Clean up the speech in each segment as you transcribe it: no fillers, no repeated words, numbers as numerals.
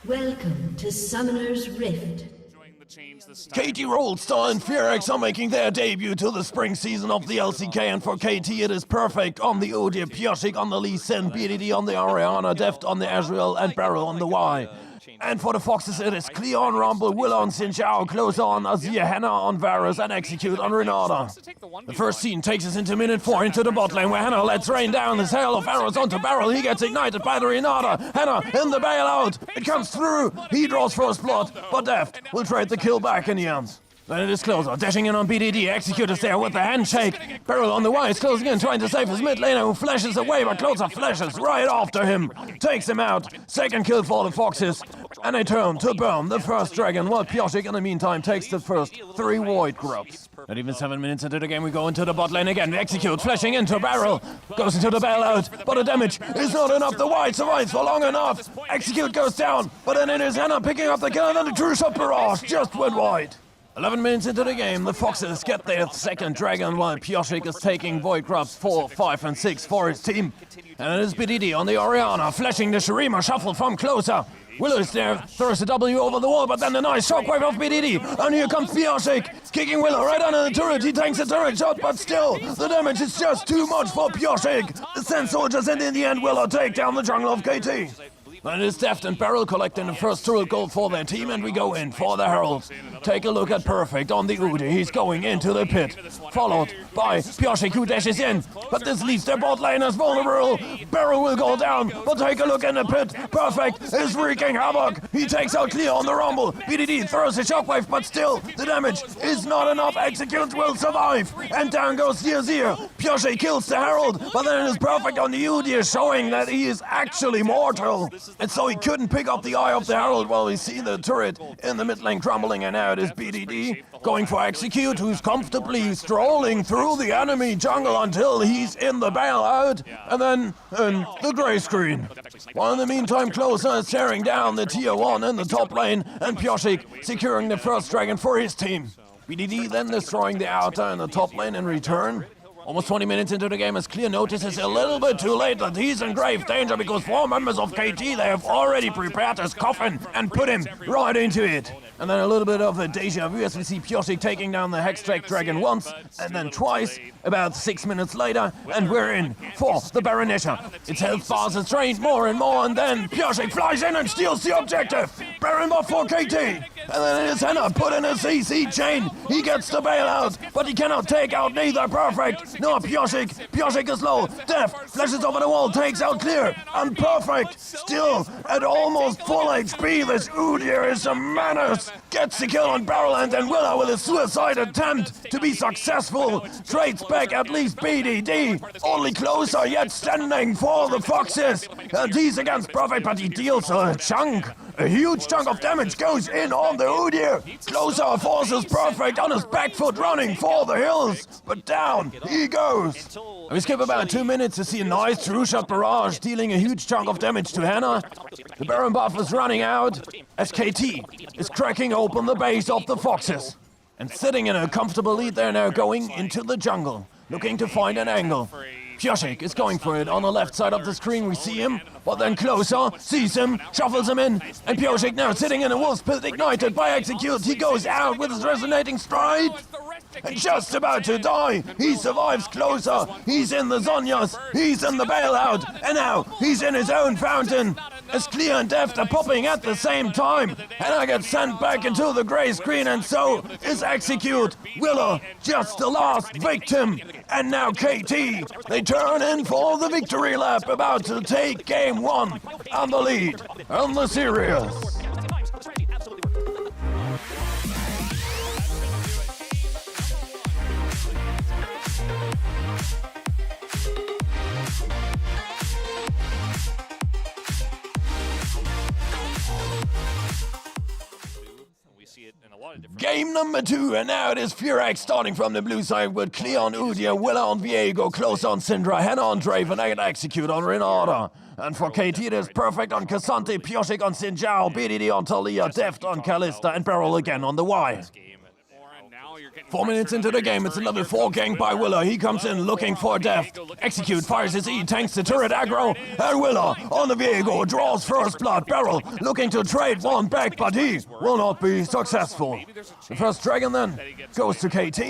Welcome to Summoner's Rift. KT Rolster and FearX are making their debut to the spring season of the LCK, and for KT it is perfect on the Udyr, FearX on the Lee Sin, BDD on the Orianna, Deft on the Azrael, and Beryl on the Y. And for the Foxes it is Clear on Rumble, Will on Xin Zhao, Closer on Azir, Hannah on Varus, and Execute on Renata. The first scene takes us into minute 4 into the bot lane, where Hannah lets rain down his hail of arrows onto Beryl. He gets ignited by the Renata. Hannah in the bailout. It comes through. He draws first blood, but Deft will trade the kill back in the end. Then it is Closer, dashing in on BDD, Execute is there with the handshake. Beryl on the Y is closing in, trying to save his mid laner, who flashes away, but Closer flashes right after him. Takes him out. Second kill for the Foxes. And they turn to burn the first dragon, while FearX in the meantime takes the first 3 void grubs. Not even 7 minutes into the game, we go into the bot lane again. Execute, flashing into Beryl. Goes into the bailout, but the damage is not enough. The Y survives for long enough. Execute goes down, but then it is Hannah picking up the kill, and then the true shot barrage just went wide. 11 minutes into the game, the Foxes get their second dragon, while FearX is taking void grubs 4, 5, and 6 for his team. And it is BDD on the Orianna, flashing the Shurima shuffle from Closer. Willow is there, throws a W over the wall, but then the nice shockwave of BDD. And here comes FearX, kicking Willow right under the turret. He tanks the turret shot, but still, the damage is just too much for FearX. The Sand Soldiers, and in the end, Willow take down the jungle of KT. And it is Deft and Beryl collecting the first turret gold for their team, and we go in for the Heralds. Take a look at Perfect on the Udyr. He's going into the pit, followed by FearX, who dashes in, but this leaves their bot lane as vulnerable. Beryl will go down, but take a look in the pit. Perfect is wreaking havoc. He takes out Clear on the Rumble. BDD throws a shockwave, but still, the damage is not enough. Execute will survive, and down goes Azir. FearX kills the Herald, but then it is Perfect on the Udyr, showing that he is actually mortal. And so he couldn't pick up the eye of the Herald while we see the turret in the mid lane crumbling, and now it is BDD going for Execute, who's comfortably strolling through the enemy jungle until he's in the bailout, and then the grey screen. While in the meantime, Closer is tearing down the tier 1 in the top lane, and FearX securing the first dragon for his team. BDD then destroying the outer in the top lane in return. Almost 20 minutes into the game, as Clear notices a little bit too late that he's in grave danger, because 4 members of KT, they have already prepared his coffin and put him right into it. And then a little bit of a deja vu as we see FearX taking down the Hextech Dragon once, and then twice, about 6 minutes later, and we're in for the Baronesha. Its health bars is drained more and more, and then FearX flies in and steals the objective. Baron buff for KT. And then it is Hannah put in a CC chain. He gets the bailout, but he cannot take out neither Perfect nor FearX. FearX is low. Deft flashes over the wall, takes out Clear, and Perfect still at almost full HP. This Udyr is a menace. Gets the kill on Beryl, and then Willow with a suicide attempt to be successful. Trades back at least BDD. Only Closer yet standing for the Foxes. And he's against Perfect, but he deals a chunk. A huge chunk of damage goes in on the Udyr. Closer forces Perfect on his back foot, running for the hills, but down he goes. We skip about 2 minutes to see a nice true shot barrage, dealing a huge chunk of damage to Hannah. The Baron buff is running out as KT is cracking open the base of the Foxes. And sitting in a comfortable lead, they're now going into the jungle, looking to find an angle. FearX is going for it. On the left side of the screen we see him, but then Closer sees him, shuffles him in, and FearX now sitting in a wolf's pit, ignited by Execute. He goes out with his resonating stride, and just about to die. He survives. Closer. He's in the Zonyas, he's in the bailout, and now he's in his own fountain. As Clear and Deft are popping at the same time, Hannah gets sent back into the grey screen, and so is Execute. Willow, just the last victim. And now KT, they turn in for the victory lap, about to take game 1 on the lead on the series. Game number 2, and now it is FearX starting from the blue side with Clear on Udyr, Willa on Viego, Closer on Syndra, Hannah on Draven, and Execute on Renata. And for KT it is Perfect on Cassante, FearX on Xin Zhao, BDD on Talia, Deft on Kalista, and Beryl again on the Y. 4 minutes into the game, it's a level 4 gank by Willa. He comes in looking for Deft. Execute, fires his E, tanks the turret aggro, and Willa on the Viego draws first blood. Barrel looking to trade one back, but he will not be successful. The first dragon then goes to KT.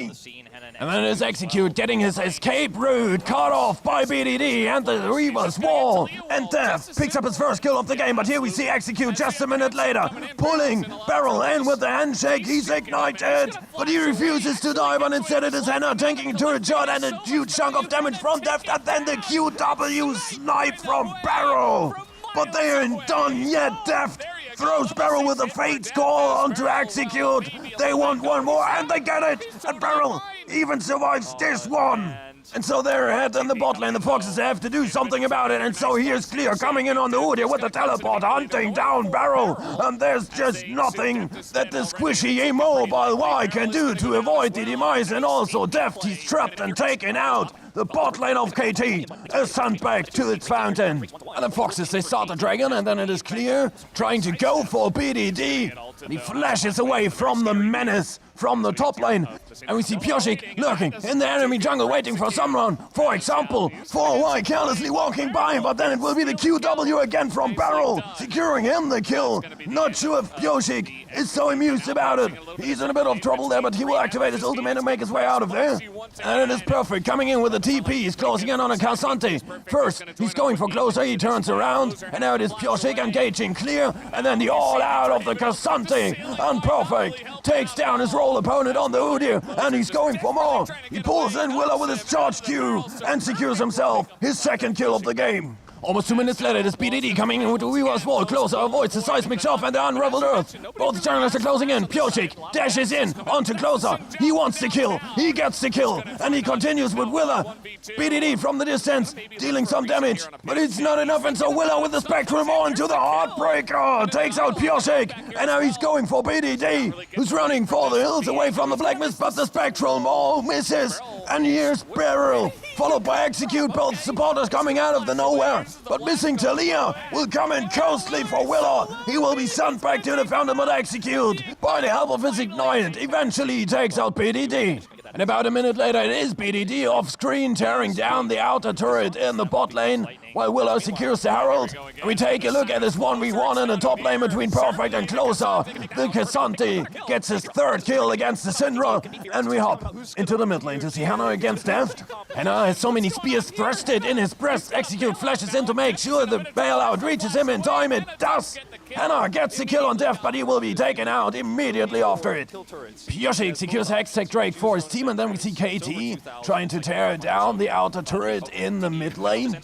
And then is Execute getting his escape route cut off by BDD and the Reaver's wall. And Deft picks up his first kill of the game, but here we see Execute just a minute later, pulling Barrel in with the handshake. He's ignited, but he refuses to die, but instead it is Henna tanking a turret shot and a huge chunk of damage from Deft, and then the QW snipe from Barrel. But they aren't done yet. Deft throws Barrel with a fate call onto Execute. They want one more, and they get it. And Barrel even survives this one. And so they're ahead in the bot lane. The Foxes have to do something about it. And so here's Clear coming in on the Udyr with the teleport, hunting down Barrel. And there's just nothing that the squishy immobile Y can do to avoid the demise. And also Deft, he's trapped and taken out. The bot lane of KT is sent back to its fountain. And the Foxes, they start the dragon, and then it is Clear trying to go for BDD. He flashes away from the menace from the top lane. And we see Pioshik lurking in the enemy jungle, waiting for someone. For example, 4Y carelessly walking by, but then it will be the QW again from Barrel, securing him the kill. Not sure if Pioshik is so amused about it. He's in a bit of trouble there, but he will activate his ultimate and make his way out of there. And it is perfect, coming in with a TP. He's closing in on a Cassante. First, he's going for closer, he turns around, and now it is Pioshik engaging Clear, and then the all-out of the Cassante. And perfect takes down his role opponent on the Udyr, and he's going for more. He pulls in Willa with his charge Q and secures himself his second kill of the game. Almost 2 minutes later, it is BDD coming in with the Weaver's wall. Closer avoids the seismic shove and the unraveled earth. Both junglers are closing in. Pioshik dashes in onto Closer. He wants the kill. He gets the kill. And he continues with Willa. BDD from the distance, dealing some damage. But it's not enough, and so Willa with the Spectrum onto the Heartbreaker takes out Pioshik. And now he's going for BDD, who's running for the hills away from the Black Mist, but the Spectrum misses. And here's Barrel, followed by Execute. Both supporters coming out of the nowhere. But missing Talia will come in costly for Willa. He will be sent back to the fountain, but Execute, by the help of his Ignite, eventually he takes out BDD. And about a minute later, it is BDD off screen, tearing down the outer turret in the bot lane, while Willow secures the Herald. And we take a look at this 1v1 in the top lane between Perfect and Closer. The Cassante gets his third kill against the Syndra, and we hop into the mid lane to see Hanna against Deft. Hanna has so many spears thrusted in his breast. Execute flashes in to make sure the bailout reaches him in time. It does. Hanna gets the kill on Deft, but he will be taken out immediately after it. Pioshik secures Hextech Drake for his team, and then we see KT trying to tear down the outer turret in the mid lane.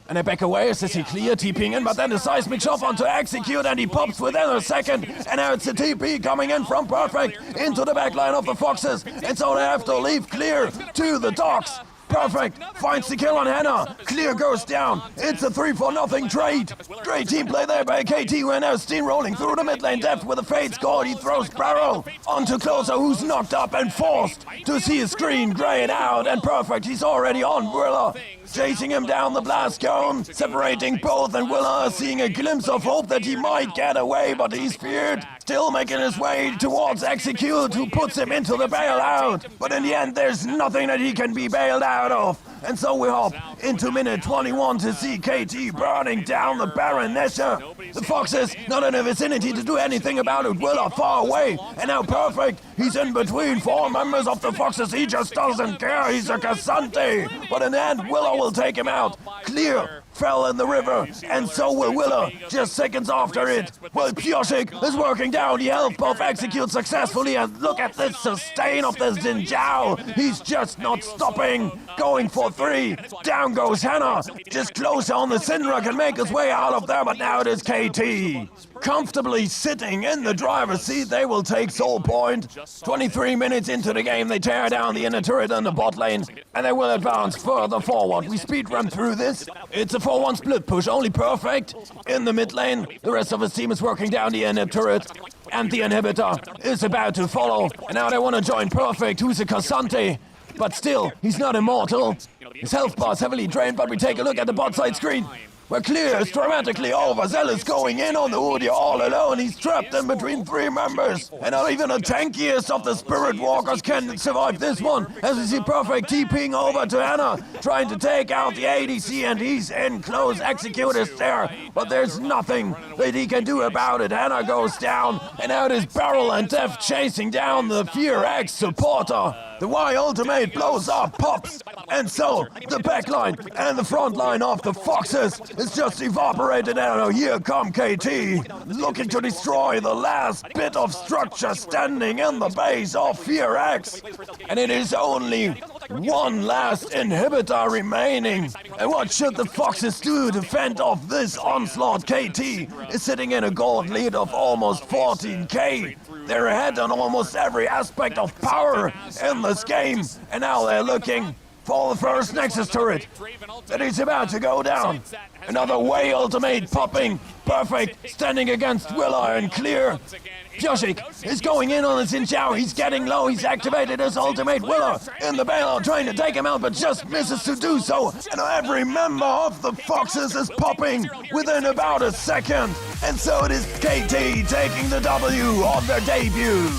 And they back away as they see Clear TPing in, but then the seismic shove onto Execute, and he pops within a second. And now it's a TP coming in from Perfect into the back line of the Foxes. And so they have to leave Clear to the docks. Perfect finds the kill on Hanna. Clear goes down. It's a 3-for-0 trade. Great team play there by KT, who are now steamrolling through the mid lane. Deft with a fade score. He throws Barrel onto Closer, who's knocked up and forced to see his screen grayed out. And Perfect, he's already on Willa, chasing him down the blast cone, separating both, and Willa seeing a glimpse of hope that he might get away, but he's feared. Still making his way towards Execute, who puts him into the bailout. But in the end, there's nothing that he can be bailed out of. And so we hop into minute 21 to see KT burning down the Baron Nesher. The Foxes not in a vicinity to do anything about it. Willa far away, and now Perfect, he's in between 4 members of the Foxes. He just doesn't care. He's a Cassante. But in the end, Willa will take him out. Clear fell in the river, and so will Willa just seconds after it. Well, Pioshik is working down the health, both Execute successfully, and look at this sustain of this Jinjiao. He's just not stopping, going for 3. Down goes Hanna, just closer on the Syndra, can make his way out of there, but now it is KT. Comfortably sitting in the driver's seat, they will take Soul Point. 23 minutes into the game, they tear down the inner turret in the bot lane, and they will advance further forward. We speedrun through this. It's a 4-1 split push, only Perfect in the mid lane. The rest of his team is working down the inner turret, and the inhibitor is about to follow. And now they want to join Perfect, who's a Cassante. But still, he's not immortal. His health bar is heavily drained, but we take a look at the bot side screen. where Clear is dramatically over. Zell is going in on the Udyr all alone. He's trapped in between 3 members. And not even the tankiest of the Spirit Walkers can survive this one. As we see Perfect TPing over to Anna, trying to take out the ADC, and he's in close. Executor's there, but there's nothing that he can do about it. Anna goes down, and out is Beryl and Def chasing down the FearX supporter. The Y ultimate blows up, pops, and so the backline and the front line of the Foxes is just evaporated. And here come KT, looking to destroy the last bit of structure standing in the base of FearX. And it is only one last inhibitor remaining. And what should the Foxes do to fend off this onslaught? KT is sitting in a gold lead of almost 14k. They're ahead on almost every aspect of power in this game, and now they're looking for the first Nexus turret that is about to go down. Another Way ultimate popping. Perfect standing against Willa and Clear. Pioshik is going in on the Xin Zhao. He's getting low. He's activated his ultimate. Willa in the bailout trying to take him out, but just misses to do so. And every member of the Foxes is popping within about a second. And so it is KT taking the W on their debut.